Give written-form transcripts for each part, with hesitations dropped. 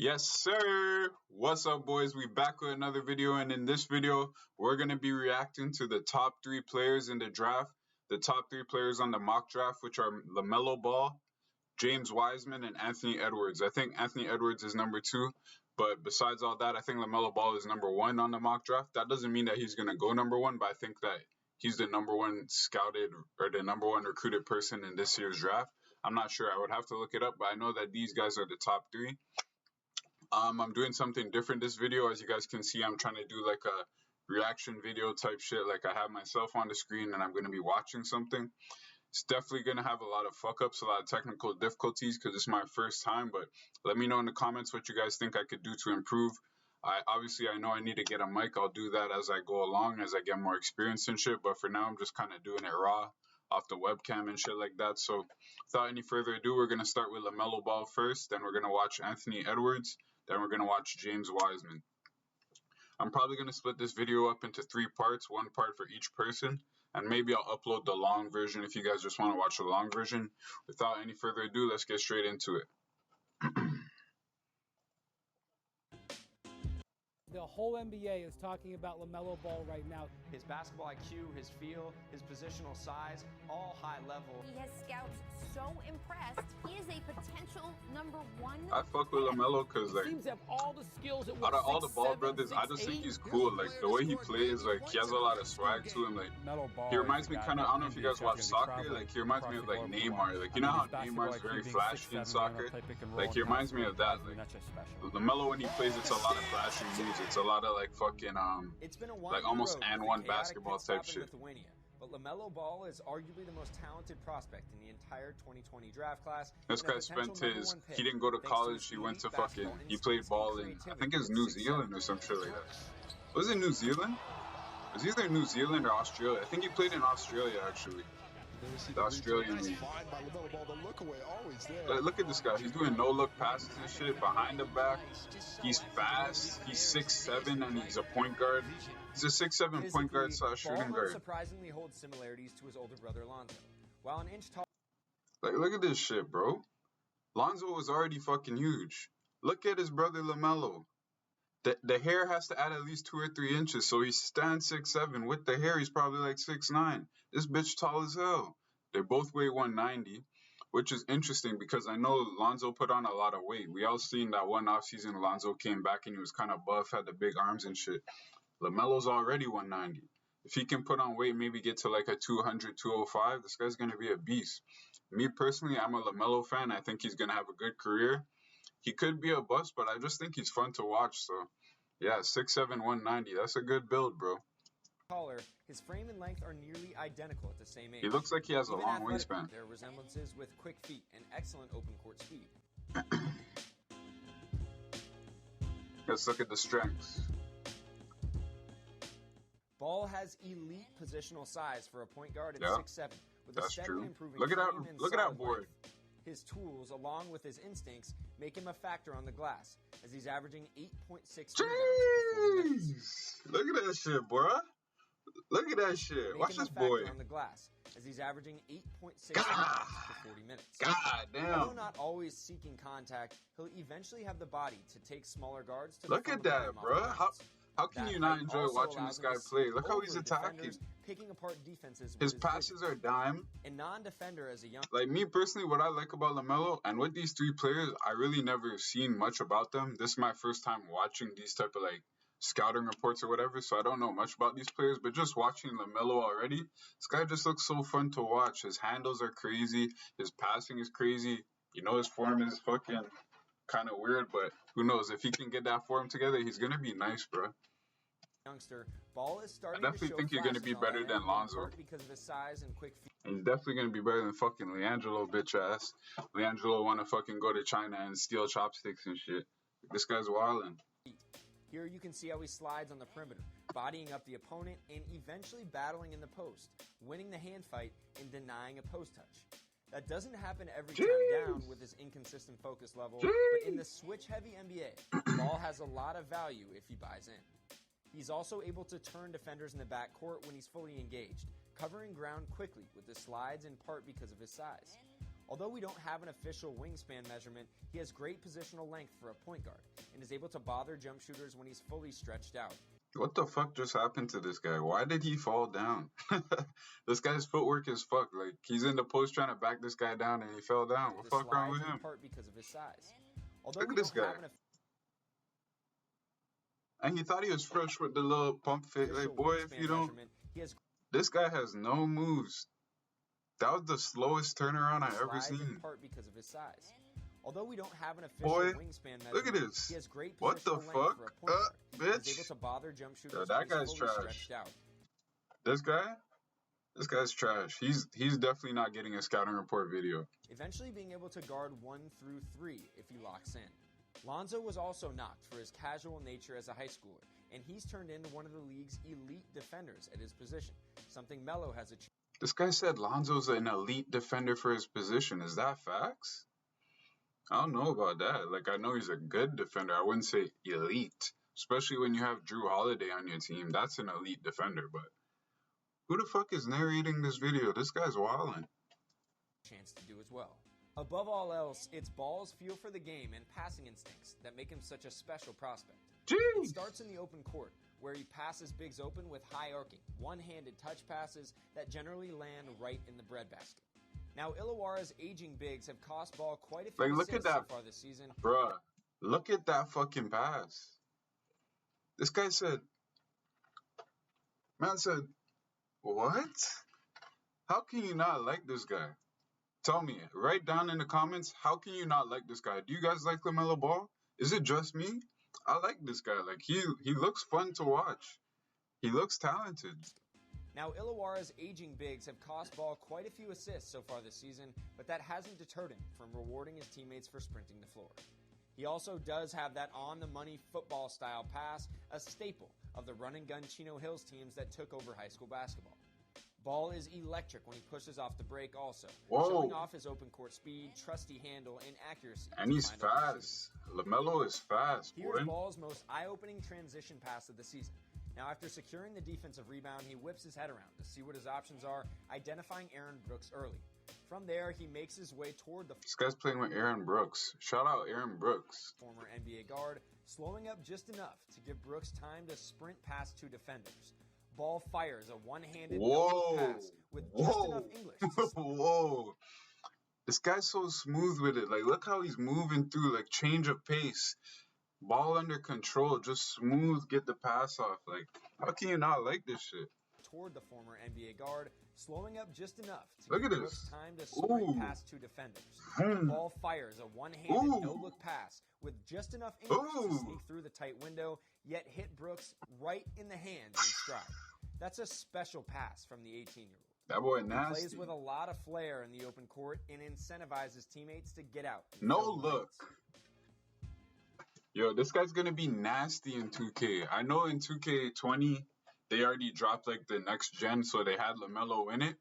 Yes, sir. What's up, boys? We back with another video, and in this video, we're gonna be reacting to the top 3 players in the draft, the top 3 players on the mock draft, which are Lamelo Ball, James Wiseman, and Anthony Edwards. I think Anthony Edwards is number 2, but besides all that, I think Lamelo Ball is number 1 on the mock draft. That doesn't mean that he's gonna go number 1, but I think that he's the number 1 scouted or the number 1 recruited person in this year's draft. I'm not sure. I would have to look it up, but I know that these guys are the top 3. I'm doing something different this video. As you guys can see, I'm trying to do like a reaction video type shit. Like I have myself on the screen and I'm going to be watching something. It's definitely going to have a lot of fuck ups, a lot of technical difficulties because it's my first time. But let me know in the comments what you guys think I could do to improve. I know I need to get a mic. I'll do that as I go along, as I get more experience and shit. But for now, I'm just kind of doing it raw off the webcam and shit like that. So without any further ado, we're going to start with Lamelo Ball first. Then we're going to watch Anthony Edwards. Then we're going to watch James Wiseman. I'm probably going to split this video up into 3 parts, 1 part for each person. And maybe I'll upload the long version if you guys just want to watch the long version. Without any further ado, let's get straight into it. The whole NBA is talking about Lamelo Ball right now. His basketball IQ, his feel, his positional size, all high level. He has scouts so impressed. He is a potential number 1. I fuck with Lamelo because like seems to have all the skills that out of all the Ball brothers, I just think he's cool. Like the way he plays, like he has a lot of swag to him. Like he reminds me kind of. I don't know if you guys watch soccer. Like he reminds me of like Neymar. Like you know how Neymar is very flashy in soccer. Like he reminds me of that. Like Lamelo when he plays, it's a lot of flashy moves. It's a lot of like fucking like almost and one basketball type shit. But Lamelo Ball is arguably the most talented prospect in the entire 2020 draft class. This guy spent he didn't go to college, he went to fucking, he played ball in, I think it's New Zealand or some shit like that. Was it New Zealand? It was either New Zealand or Australia. I think he played in Australia actually. The Australian league. Look at this guy. He's doing no-look passes and shit behind the back. He's fast. He's 6'7", and he's a point guard. He's a 6'7" point guard / shooting guard. Surprisingly holds similarities to his older brother Lonzo. While an inch tall. Like, look at this shit, bro. Lonzo was already fucking huge. Look at his brother Lamelo. The hair has to add at least 2 or 3 inches, so he stands 6'7". With the hair, he's probably like 6'9". This bitch tall as hell. They both weigh 190, which is interesting because I know Lonzo put on a lot of weight. We all seen that one offseason Lonzo came back and he was kind of buff, had the big arms and shit. LaMelo's already 190. If he can put on weight, maybe get to like a 200, 205, this guy's going to be a beast. Me personally, I'm a LaMelo fan. I think he's going to have a good career. He could be a bust, but I just think he's fun to watch. So, yeah, 6'7", 190. That's a good build, bro. Taller, his frame and length are nearly identical at the same age. He looks like he has a long wingspan. There are resemblances with quick feet and excellent open court speed. Let's look at the strengths. Ball has elite positional size for a point guard at 6'7", with a steadily improving Look at that board. His tools, along with his instincts, make him a factor on the glass, as he's averaging 8.6 Jeez! Look at that shit, bro. Look at that shit. Watch this boy. On the glass, as he's averaging 8.6 for 40 minutes. God damn. Although not always seeking contact, he'll eventually have the body to take smaller guards to look at that, bro. How can you not enjoy watching this guy play? Look how he's attacking. Picking apart defenses. His passes are dime. A non-defender as a young. Like me personally, what I like about Lamelo and with these 3 players, I really never seen much about them. This is my first time watching these type of like scouting reports or whatever, so I don't know much about these players. But just watching Lamelo already, this guy just looks so fun to watch. His handles are crazy. His passing is crazy. You know, his form is fucking kind of weird, but who knows? If he can get that form together, he's gonna be nice, bro. Youngster, Ball is starting I definitely think he's going to be better than Lonzo. Because of his size and quick feet. He's definitely going to be better than fucking LiAngelo, bitch ass. LiAngelo want to fucking go to China and steal chopsticks and shit. This guy's wildin'. Here you can see how he slides on the perimeter, bodying up the opponent and eventually battling in the post, winning the hand fight and denying a post touch. That doesn't happen every time down with his inconsistent focus level, but in the switch-heavy NBA, Ball has a lot of value if he buys in. He's also able to turn defenders in the backcourt when he's fully engaged, covering ground quickly with the slides in part because of his size. Although we don't have an official wingspan measurement, he has great positional length for a point guard and is able to bother jump shooters when he's fully stretched out. What the fuck just happened to this guy? Why did he fall down? This guy's footwork is fucked. Like, he's in the post trying to back this guy down and he fell down. What the fuck wrong with him? Part because of his size. Although Look at this guy. And he thought he was fresh with the little pump fake. Like, boy, if you don't... This guy has no moves. That was the slowest turnaround I ever seen. Part because of his size. Although we don't have an official wingspan measurement, look at this. He has great what the fuck? Bitch. He's able to bother jump shooters. Yo, that guy's trash. This guy's trash. He's definitely not getting a scouting report video. Eventually being able to guard 1 through 3 if he locks in. Lonzo was also knocked for his casual nature as a high schooler, and he's turned into one of the league's elite defenders at his position, something Melo has achieved. This guy said Lonzo's an elite defender for his position. Is that facts? I don't know about that. Like, I know he's a good defender. I wouldn't say elite, especially when you have Drew Holiday on your team. That's an elite defender, but who the fuck is narrating this video? This guy's wildin'. Chance to do as well. Above all else, it's Ball's feel for the game and passing instincts that make him such a special prospect. Jeez. It starts in the open court, where he passes bigs open with high arcing, one-handed touch passes that generally land right in the breadbasket. Now, Illawarra's aging bigs have cost Ball quite a few assists so far this season. Bruh, look at that fucking pass. This guy said, man said, what? How can you not like this guy? Tell me, write down in the comments, how can you not like this guy? Do you guys like Lamelo Ball? Is it just me? I like this guy. Like, he looks fun to watch. He looks talented. Now, Illawarra's aging bigs have cost Ball quite a few assists so far this season, but that hasn't deterred him from rewarding his teammates for sprinting the floor. He also does have that on-the-money football-style pass, a staple of the run-and-gun Chino Hills teams that took over high school basketball. Ball is electric when he pushes off the break also, showing off his open court speed, trusty handle, and accuracy. And he's fast. LaMelo is fast, boy. Here's Ball's most eye-opening transition pass of the season. Now, after securing the defensive rebound, he whips his head around to see what his options are, identifying Aaron Brooks early. From there, he makes his way toward the... This guy's playing with Aaron Brooks. Shout out Aaron Brooks. Former NBA guard, slowing up just enough to give Brooks time to sprint past 2 defenders. Ball fires a one-handed pass with just enough English. Whoa. This guy's so smooth with it. Like, look how he's moving through, like, change of pace. Ball under control, just smooth, get the pass off. Like, how can you not like this shit? Toward the former NBA guard, slowing up just enough to give Brooks time to sprint past 2 defenders. Ball fires a one-handed no-look pass with just enough English to sneak through the tight window, yet hit Brooks right in the hands in stride. That's a special pass from the 18-year-old. That boy nasty. He plays with a lot of flair in the open court and incentivizes teammates to get out. No look. Yo, this guy's going to be nasty in 2K. I know in 2K20, they already dropped, like, the next gen, so they had LaMelo in it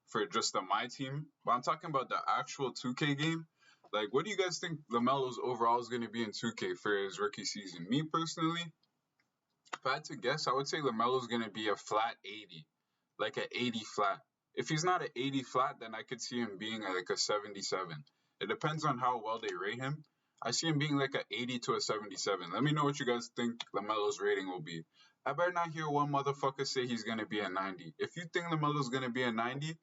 for just the My Team. But I'm talking about the actual 2K game. Like, what do you guys think LaMelo's overall is going to be in 2K for his rookie season? Me, personally, if I had to guess, I would say LaMelo's going to be a flat 80. Like, an 80 flat. If he's not an 80 flat, then I could see him being like a 77. It depends on how well they rate him. I see him being like an 80 to a 77. Let me know what you guys think LaMelo's rating will be. I better not hear one motherfucker say he's going to be a 90. If you think LaMelo's going to be a 90,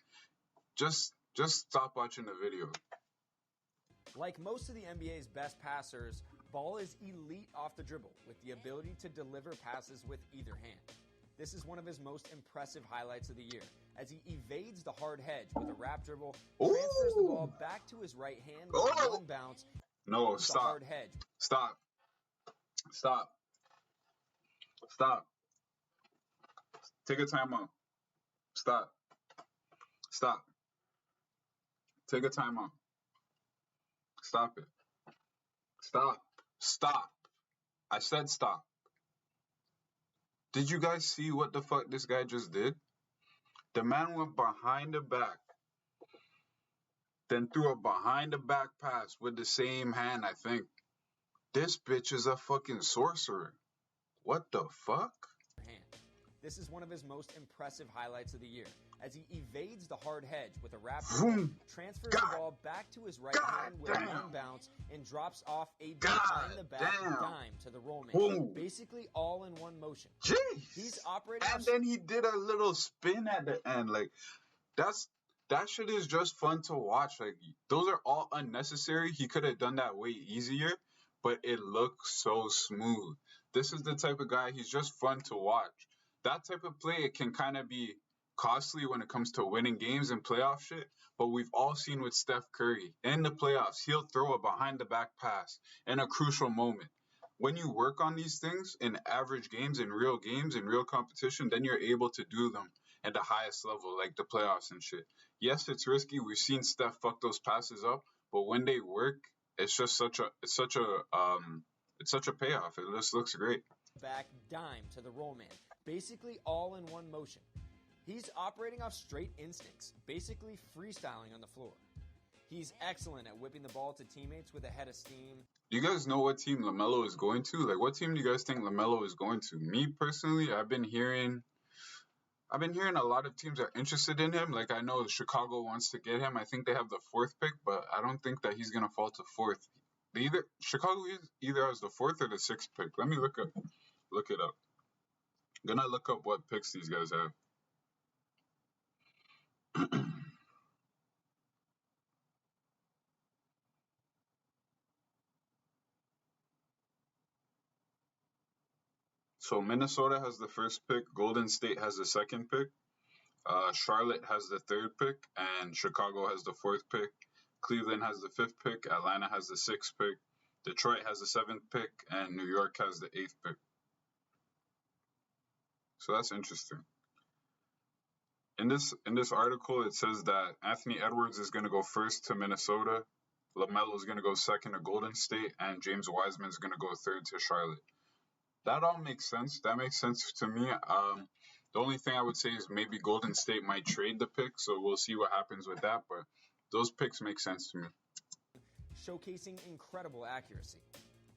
just stop watching the video. Like most of the NBA's best passers, Ball is elite off the dribble with the ability to deliver passes with either hand. This is one of his most impressive highlights of the year, as he evades the hard hedge with a wrap dribble, transfers the ball back to his right hand with a rolling bounce. No, stop. Hard hedge. Stop. Stop. Stop. Take a timeout. Stop. Stop. Take a timeout. Stop it. Stop. Stop. I said stop. Did you guys see what the fuck this guy just did? The man went behind the back, then threw a behind the back pass with the same hand, I think. This bitch is a fucking sorcerer. What the fuck? This is one of his most impressive highlights of the year, as he evades the hard hedge with a rapid Vroom. transfers the ball back to his right hand with damn. one bounce, and drops off a God behind-the-back damn. dime to the roll man, Boom. basically all in one motion. Jeez. He's operating And then he did a little spin at the end. Like, that shit is just fun to watch. Like, those are all unnecessary. He could have done that way easier, but it looks so smooth. This is the type of guy, he's just fun to watch. That type of play, it can kind of be costly when it comes to winning games and playoff shit, but we've all seen with Steph Curry. In the playoffs, he'll throw a behind-the-back pass in a crucial moment. When you work on these things in average games, in real competition, then you're able to do them at the highest level, like the playoffs and shit. Yes, it's risky. We've seen Steph fuck those passes up, but when they work, it's such a payoff. It just looks great. Back dime to the roll man, basically all in one motion. He's operating off straight instincts, basically freestyling on the floor. He's excellent at whipping the ball to teammates with a head of steam. Do you guys know what team Lamelo is going to? Like, what team do you guys think Lamelo is going to? Me personally, I've been hearing a lot of teams are interested in him. Like, I know Chicago wants to get him. I think they have the 4th pick, but I don't think that he's gonna fall to 4th. Chicago either has the 4th or the 6th pick. Let me look it up. I'm gonna look up what picks these guys have. So Minnesota has the 1st pick, Golden State has the 2nd pick, Charlotte has the 3rd pick, and Chicago has the 4th pick. Cleveland has the 5th pick, Atlanta has the 6th pick, Detroit has the 7th pick, and New York has the 8th pick. So that's interesting. In this article, it says that Anthony Edwards is going to go 1st to Minnesota, LaMelo is going to go 2nd to Golden State, and James Wiseman is going to go 3rd to Charlotte. That all makes sense. That makes sense to me. The only thing I would say is maybe Golden State might trade the pick, so we'll see what happens with that, but those picks make sense to me. Showcasing incredible accuracy.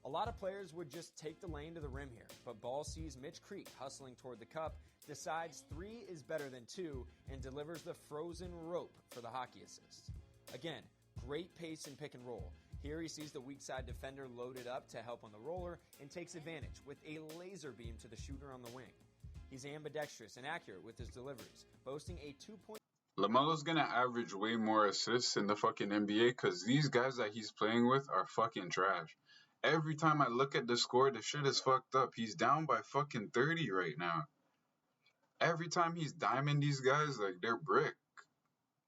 A lot of players would just take the lane to the rim here, but Ball sees Mitch Creek hustling toward the cup, decides 3 is better than 2, and delivers the frozen rope for the hockey assist. Again, great pace and pick and roll. Here he sees the weak side defender loaded up to help on the roller and takes advantage with a laser beam to the shooter on the wing. He's ambidextrous and accurate with his deliveries, boasting a 2-point. LaMelo's gonna average way more assists in the fucking NBA because these guys that he's playing with are fucking trash. Every time I look at the score, the shit is fucked up. He's down by fucking 30 right now. Every time he's diming these guys, like, they're brick.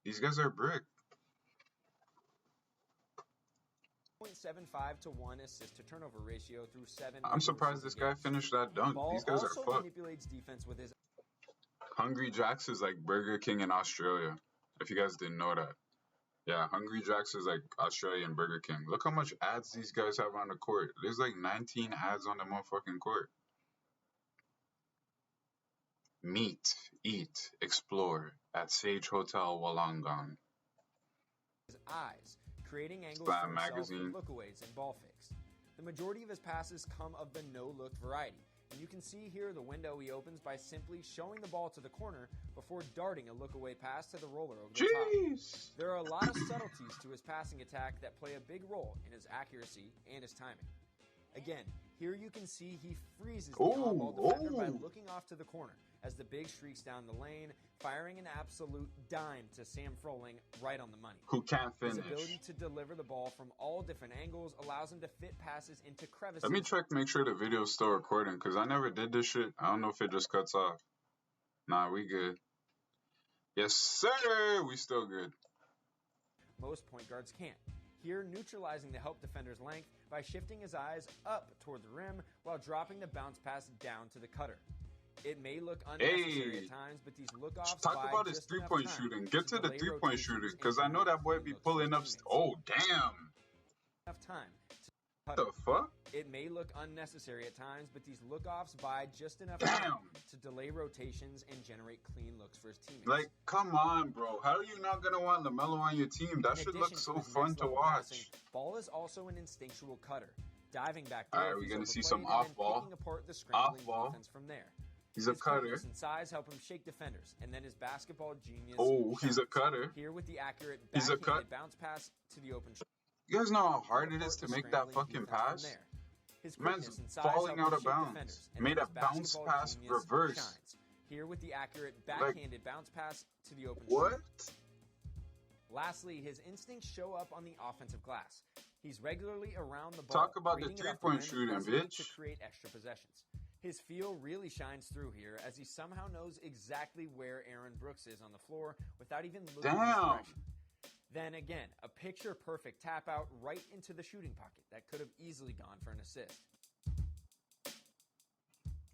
These guys are brick. 0.75 to 1 assist to turnover ratio through 7. I'm surprised this guy finished that dunk. Ball These guys are also fucked. manipulates defense with his. Hungry Jacks is like Burger King in Australia. If you guys didn't know that. Yeah, Hungry Jacks is like Australian Burger King. Look how much ads these guys have on the court. There's like 19 ads on the motherfucking court. Meet, eat, explore at Sage Hotel Wollongong. His eyes, creating angles Slam for himself magazine. with lookaways and ball fakes. The majority of his passes come of the no-look variety, and you can see here the window he opens by simply showing the ball to the corner before darting a look-away pass to the roller over the top. There are a lot of subtleties to his passing attack that play a big role in his accuracy and his timing. Again, here you can see he freezes the on-ball defender by looking off to the corner as the big streaks down the lane, firing an absolute dime to Sam Froling right on the money. Who can't finish. His ability to deliver the ball from all different angles allows him to fit passes into crevices. Let me check, make sure the video's still recording, because I never did this shit. I don't know if it just cuts off. Nah, we good. Yes, sir! We still good. Most point guards can't. Here, neutralizing the help defender's length by shifting his eyes up toward the rim while dropping the bounce pass down to the cutter. It may look unnecessary at times, but these look-offs talk about his three-point shooting. Get to the three-point shooting, because I know that boy be pulling up. Oh, damn. Enough time what the fuck? It may look unnecessary at times, but these look-offs buy just enough time to delay rotations and generate clean looks for his teammates. Like, come on, bro. How are you not going to want LaMelo on your team? That should look so fun to watch. Passing, Ball is also an instinctual cutter. Diving back there. All right, we're going to see some off-ball. Picking apart the scrambling defense from there. He's a His cutter. quickness and size help him shake defenders, and then his basketball genius Oh, he's a shines. cutter. Here with the accurate He's a backhanded cut. bounce pass to the open shoulder. You guys know how hard it is to make that fucking pass? His Man's quickness and size falling help out him of shake bounds. defenders, and Made then a his bounce basketball pass genius reverse. shines. Here with the accurate backhanded bounce pass to the open What? shoulder. Lastly, his instincts show up on the offensive glass. He's regularly around the ball. Talk about the bringing it up three-point rim, shooting, causing them bitch. To create extra possessions. His feel really shines through here as he somehow knows exactly where Aaron Brooks is on the floor without even looking in his direction. Then again, a picture-perfect tap out right into the shooting pocket that could have easily gone for an assist.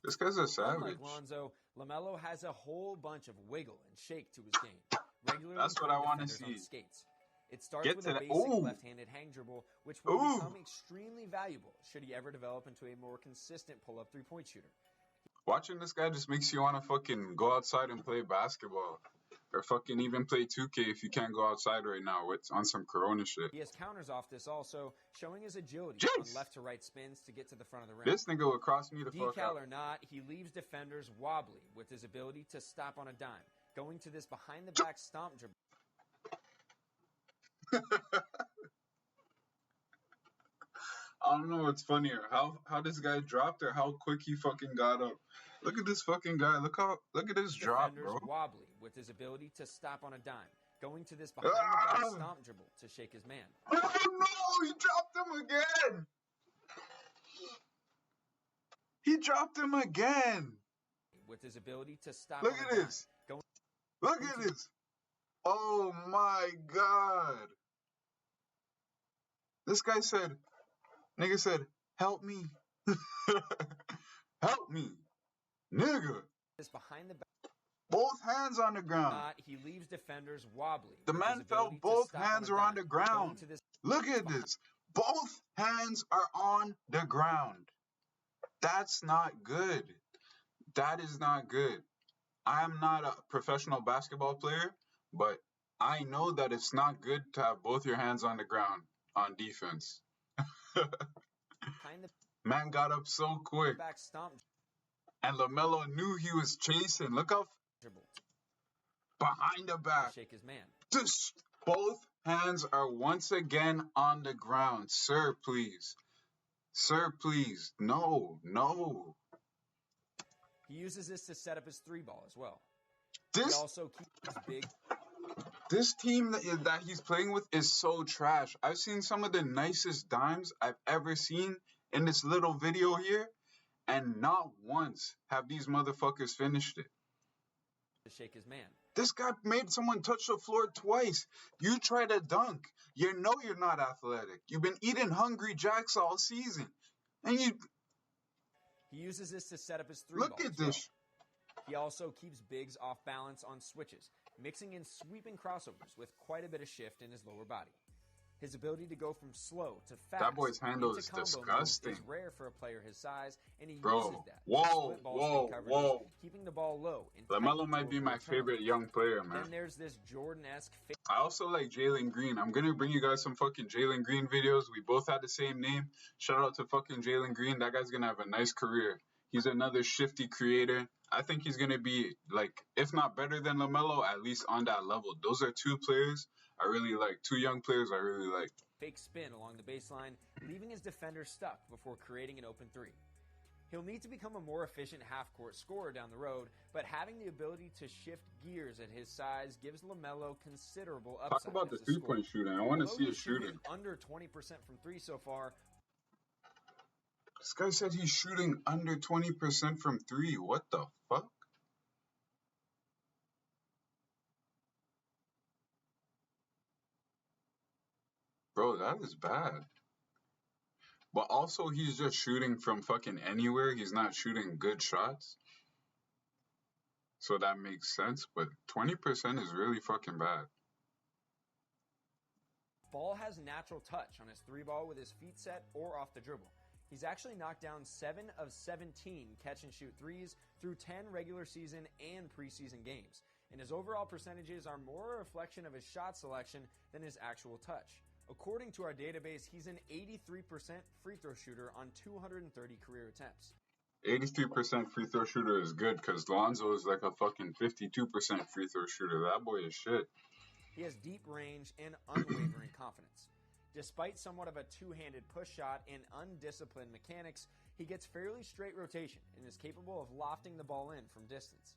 This guy's a savage. Unlike Lonzo, Lamelo has a whole bunch of wiggle and shake to his game. Regularly That's what I putting want to defenders on see. skates. It starts Get with to a that. basic Ooh. left-handed hang dribble, which will Ooh. become extremely valuable should he ever develop into a more consistent pull-up three-point shooter. Watching this guy just makes you want to fucking go outside and play basketball. Or fucking even play 2K if you can't go outside right now with on some Corona shit. He has counters off this also, showing his agility Jeez. on left-to-right spins to get to the front of the rim. This nigga will cross me the fuck Decal out. or not, he leaves defenders wobbly with his ability to stop on a dime, going to this behind-the-back stomp dribble. I don't know what's funnier, how this guy dropped or how quick he fucking got up. Look at this fucking guy. Look at this drop, Defenders bro. wobbly with his ability to stop on a dime, going to this behind-the-back Ah! stomp dribble to shake his man. Oh no, he dropped him again. He dropped him again. With his ability to stop Look on at a dime, this. going Look at this. Oh my god. This guy said, nigga said, help me. Help me. Nigga. this behind-the-back. Both hands on the ground. He leaves defenders wobbly. The with man his felt ability to both stop hands on a are on dime, the ground. going to this Look at this. Both hands are on the ground. That's not good. That is not good. I am not a professional basketball player, but I know that it's not good to have both your hands on the ground on defense. Man got up so quick. back stomp And LaMelo knew he was chasing. Look how dribble behind the to back. shake his man. Just both hands are once again on the ground. Sir, please. Sir, please. No, no. He uses this to set up his three ball as well. He This also keeps big. this team that he's playing with is so trash. I've seen some of the nicest dimes I've ever seen in this little video here, and not once have these motherfuckers finished it. To shake his man. This guy made someone touch the floor twice. You try to dunk. You know you're not athletic. You've been eating Hungry Jacks all season. And you He uses this to set up his three look ball at as well. this. He also keeps bigs off balance on switches, mixing in sweeping crossovers with quite a bit of shift in his lower body. His ability to go from slow to fast That boy's handle into is combo moves disgusting. is rare for a player his size, and he Bro, uses that. to whoa, split ball whoa, screen coverages, whoa. keeping the ball low. And LaMelo tight might to be avoid my turnovers. favorite young player, man. Then there's this Jordan-esque I also like Jalen Green. I'm gonna bring you guys some fucking Jalen Green videos. We both had the same name. Shout out to fucking Jalen Green. That guy's gonna have a nice career. He's another shifty creator. I think he's gonna be like, if not better than LaMelo, at least on that level. Those are two players I really like. Two young players I really like. fake spin along the baseline, leaving his defender stuck before creating an open three. He'll need to become a more efficient half-court scorer down the road, but having the ability to shift gears at his size gives LaMelo considerable upside. Talk about the as a scorer. three-point shooting. I want to Although see he's his shooting. under 20% from three so far, This guy said he's shooting under 20% from three. What the fuck? Bro, that is bad. But also, he's just shooting from fucking anywhere. He's not shooting good shots. So that makes sense. But 20% is really fucking bad. Ball has natural touch on his three ball with his feet set or off the dribble. He's actually knocked down 7 of 17 catch and shoot threes through 10 regular season and preseason games. And his overall percentages are more a reflection of his shot selection than his actual touch. According to our database, he's an 83% free throw shooter on 230 career attempts. 83% free throw shooter is good because Lonzo is like a fucking 52% free throw shooter. That boy is shit. He has deep range and unwavering confidence. Despite somewhat of a two-handed push shot and undisciplined mechanics, he gets fairly straight rotation and is capable of lofting the ball in from distance.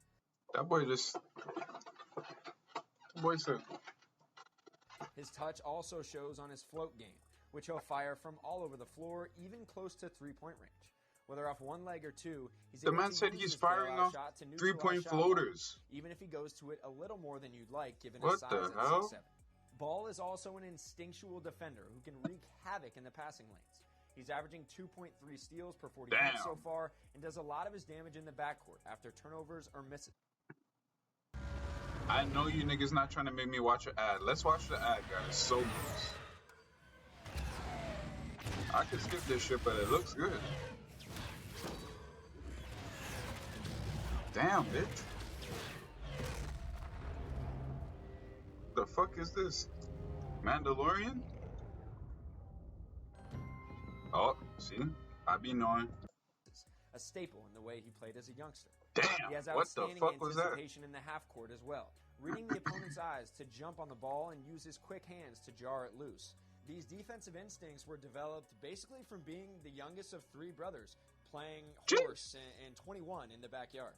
That boy said. His touch also shows on his float game, which he'll fire from all over the floor, even close to three-point range. Whether off one leg or two, he's able to use his firing off shot to 3-point floaters. Even if he goes to it a little more than you'd like, given What his size the at hell? 6'7". Ball is also an instinctual defender who can wreak havoc in the passing lanes. He's averaging 2.3 steals per 40 minutes so far and does a lot of his damage in the backcourt after turnovers or misses. I know you niggas not trying to make me watch an ad. Let's watch the ad, guys. So much. I could skip this shit, but it looks good. Damn, bitch. The fuck is this? Mandalorian? Oh, see? I be knowing. A staple in the way he played as a youngster. Damn, He has what the outstanding fuck was that? anticipation in the half court as well, reading the opponent's eyes to jump on the ball and use his quick hands to jar it loose. These defensive instincts were developed basically from being the youngest of three brothers, playing horse and 21 in the backyard.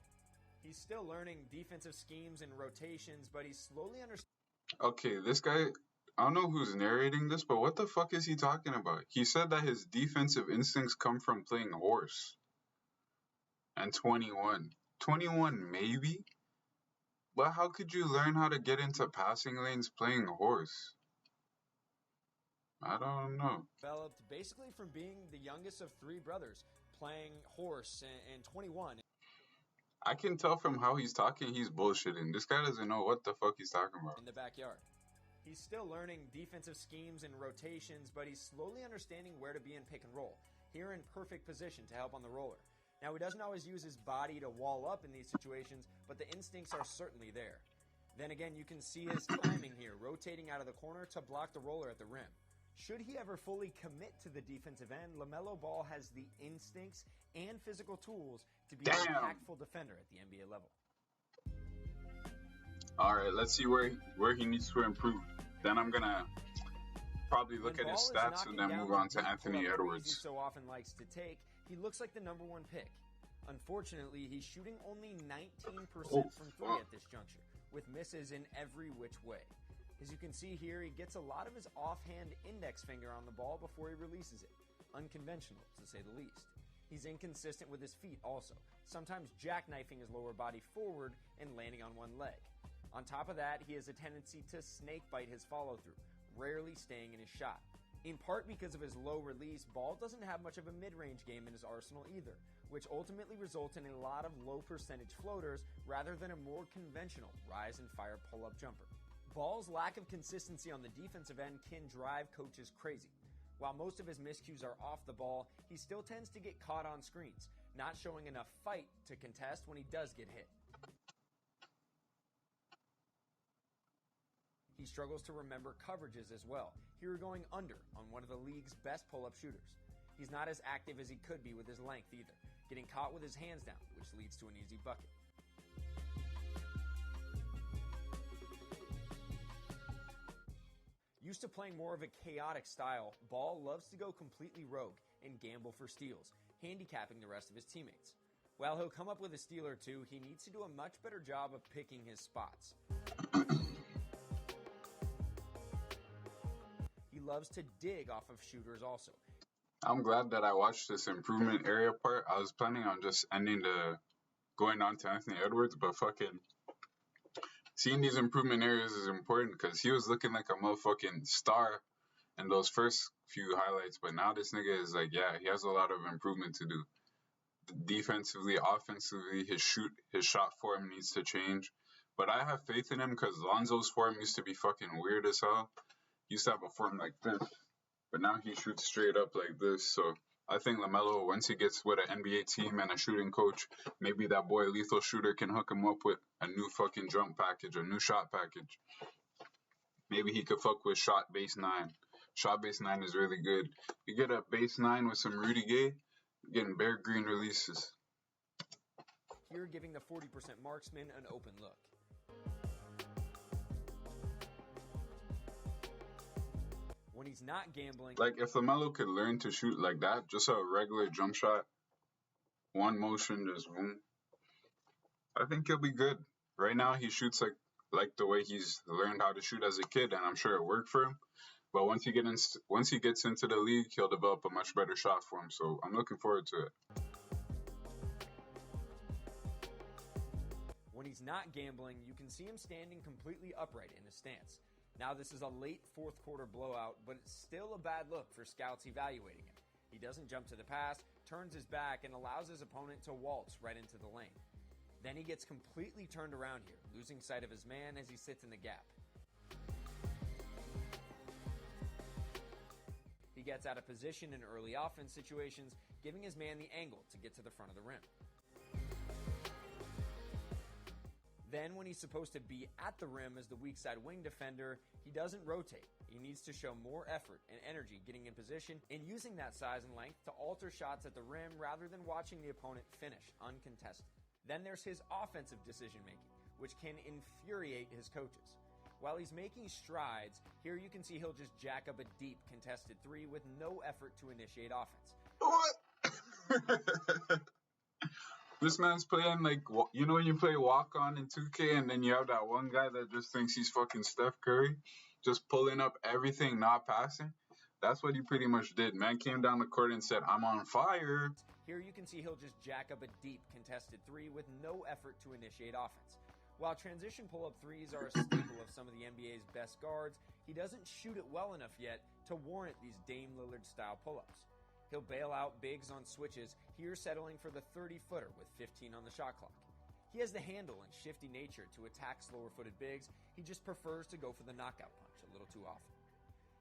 He's still learning defensive schemes and rotations, but he's slowly understanding. Okay, this guy, I don't know who's narrating this, but what the fuck is he talking about? He said that his defensive instincts come from playing horse. And 21. 21 maybe? But how could you learn how to get into passing lanes playing horse? I don't know. Developed basically from being the youngest of three brothers, playing horse and 21. I can tell from how he's talking, he's bullshitting. This guy doesn't know what the fuck he's talking about. In the backyard. He's still learning defensive schemes and rotations, but he's slowly understanding where to be in pick and roll, here in perfect position to help on the roller. Now, he doesn't always use his body to wall up in these situations, but the instincts are certainly there. Then again, you can see his timing here, rotating out of the corner to block the roller at the rim. Should he ever fully commit to the defensive end, Lamelo Ball has the instincts and physical tools to be an impactful defender at the NBA level. All right, let's see where he needs to improve. Then I'm gonna probably look at his stats and then move on to Anthony Edwards. He so often likes to take. He looks like the number one pick. Unfortunately, he's shooting only 19% from three at this juncture, with misses in every which way. As you can see here, he gets a lot of his offhand index finger on the ball before he releases it. Unconventional, to say the least. He's inconsistent with his feet also, sometimes jackknifing his lower body forward and landing on one leg. On top of that, he has a tendency to snakebite his follow-through, rarely staying in his shot. In part because of his low release, Ball doesn't have much of a mid-range game in his arsenal either, which ultimately results in a lot of low percentage floaters rather than a more conventional rise and fire pull-up jumper. Ball's lack of consistency on the defensive end can drive coaches crazy. While most of his miscues are off the ball, he still tends to get caught on screens, not showing enough fight to contest when he does get hit. He struggles to remember coverages as well, here going under on one of the league's best pull-up shooters. He's not as active as he could be with his length either, getting caught with his hands down, which leads to an easy bucket. Used to playing more of a chaotic style, Ball loves to go completely rogue and gamble for steals, handicapping the rest of his teammates. While he'll come up with a steal or two, he needs to do a much better job of picking his spots. He loves to dig off of shooters also. I'm glad that I watched this improvement area part. I was planning on just going on to Anthony Edwards, but fucking seeing these improvement areas is important because he was looking like a motherfucking star in those first few highlights, but now this nigga is like, yeah, he has a lot of improvement to do. Defensively, offensively, his shot form needs to change. But I have faith in him because Lonzo's form used to be fucking weird as hell. He used to have a form like this, but now he shoots straight up like this. So I think LaMelo, once he gets with an NBA team and a shooting coach, maybe that boy Lethal Shooter can hook him up with a new fucking jump package, a new shot package. Maybe he could fuck with shot base 9. Shot base 9 is really good. You get a base 9 with some Rudy Gay, you're getting bare green releases. here giving the 40% marksman an open look. When he's not gambling... Like, if Lamelo could learn to shoot like that, just a regular jump shot, one motion, just boom, I think he'll be good. Right now, he shoots like the way he's learned how to shoot as a kid, and I'm sure it worked for him. But once he gets into the league, he'll develop a much better shot for him. So I'm looking forward to it. When he's not gambling, you can see him standing completely upright in his stance. Now this is a late fourth quarter blowout, but it's still a bad look for scouts evaluating him. He doesn't jump to the pass, turns his back, and allows his opponent to waltz right into the lane. Then he gets completely turned around here, losing sight of his man as he sits in the gap. He gets out of position in early offense situations, giving his man the angle to get to the front of the rim. Then, when he's supposed to be at the rim as the weak side wing defender, he doesn't rotate. He needs to show more effort and energy getting in position and using that size and length to alter shots at the rim rather than watching the opponent finish uncontested. Then there's his offensive decision-making, which can infuriate his coaches. While he's making strides, here you can see he'll just jack up a deep contested three with no effort to initiate offense. What? This man's playing like, you know when you play walk-on in 2K and then you have that one guy that just thinks he's fucking Steph Curry, just pulling up everything, not passing? That's what he pretty much did. Man came down the court and said, I'm on fire. Here you can see he'll just jack up a deep contested three with no effort to initiate offense. While transition pull-up threes are a staple of some of the NBA's best guards, he doesn't shoot it well enough yet to warrant these Dame Lillard-style pull-ups. He'll bail out bigs on switches, here settling for the 30-footer with 15 on the shot clock. He has the handle and shifty nature to attack slower-footed bigs. He just prefers to go for the knockout punch a little too often.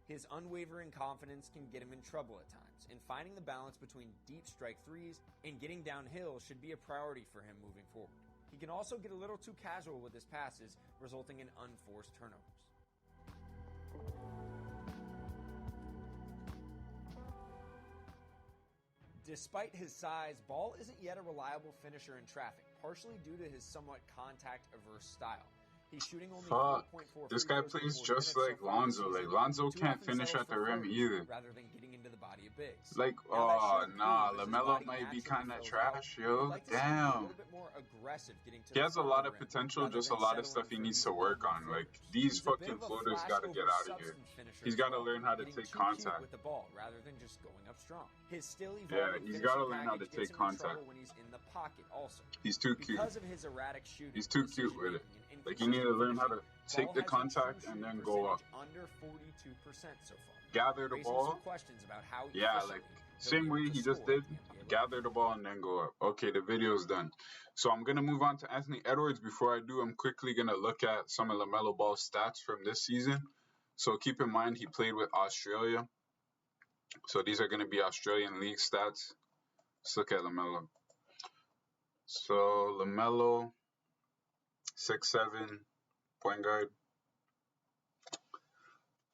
His unwavering confidence can get him in trouble at times, and finding the balance between deep strike threes and getting downhill should be a priority for him moving forward. He can also get a little too casual with his passes, resulting in unforced turnovers. Despite his size, Ball isn't yet a reliable finisher in traffic, partially due to his somewhat contact-averse style. He's shooting only 4.4 This guy plays just like Lonzo. Like, Lonzo can't finish at the rim either. Rather than getting into the body of bigs. Like, oh, nah, Lamelo might be kind of trash, yo. Damn. He has a lot of potential, just a lot of stuff he needs to work on. Like, these fucking floaters got to get out of here. He's got to learn how to take contact. With the ball rather than just going up strong. His still he's got to learn how to take contact. When he's in the pocket also. He's too cute. Because of his erratic shooting, he's too cute with it. Like, you need to learn how to take the contact and then go up. Under 42% so far. Gather the ball. Yeah, like, same way he just did. Gather the ball and then go up. Okay, the video's done. So I'm going to move on to Anthony Edwards. Before I do, I'm quickly going to look at some of LaMelo Ball's stats from this season. So keep in mind, he played with Australia. So these are going to be Australian League stats. Let's look at LaMelo. So LaMelo, 6'7", point guard.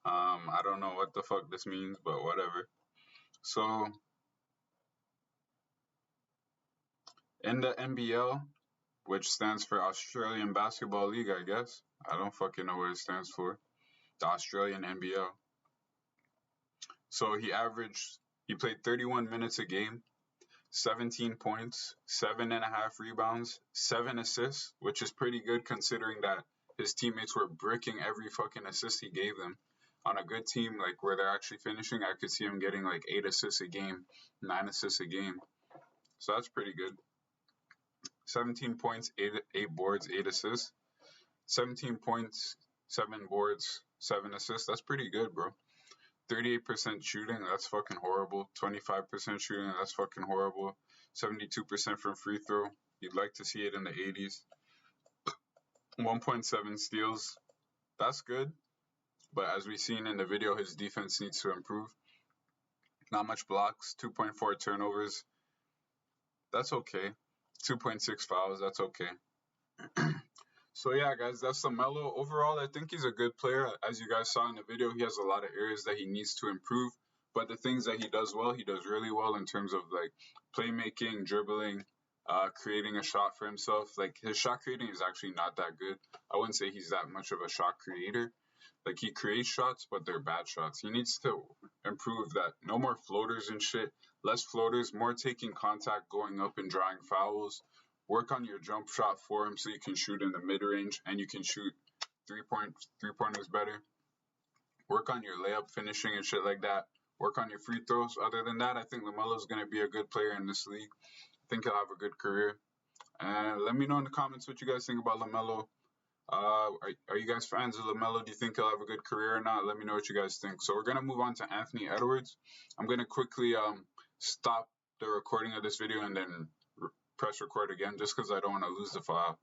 I don't know what the fuck this means, but whatever. So in the NBL, which stands for Australian Basketball League, I guess. I don't fucking know what it stands for. The Australian NBL. So he played 31 minutes a game, 17 points, 7.5 rebounds, 7 assists, which is pretty good considering that his teammates were bricking every fucking assist he gave them. On a good team, like where they're actually finishing, I could see him getting like 8 assists a game, 9 assists a game. So that's pretty good. 17 points, 8 boards, 8 assists. 17 points, 7 boards, 7 assists. That's pretty good, bro. 38% shooting, that's fucking horrible. 25% shooting, that's fucking horrible. 72% from free throw. You'd like to see it in the 80s. 1.7 steals, that's good. But as we've seen in the video, his defense needs to improve. Not much blocks, 2.4 turnovers. That's okay. 2.6 fouls, that's okay. So yeah, guys, that's LaMelo. Overall, I think he's a good player. As you guys saw in the video, he has a lot of areas that he needs to improve. But the things that he does well, he does really well in terms of like playmaking, dribbling, creating a shot for himself. Like, his shot creating is actually not that good. I wouldn't say he's that much of a shot creator. Like, he creates shots, but they're bad shots. He needs to improve that. No more floaters and shit. Less floaters, more taking contact, going up and drawing fouls. Work on your jump shot for him so you can shoot in the mid range and you can shoot three-pointers better. Work on your layup finishing and shit like that. Work on your free throws. Other than that, I think LaMelo's going to be a good player in this league. I think he'll have a good career. And let me know in the comments what you guys think about LaMelo. Are you guys fans of LaMelo? Do you think he'll have a good career or not? Let me know what you guys think. So we're going to move on to Anthony Edwards. I'm going to quickly stop the recording of this video and then press record again just because I don't want to lose the file.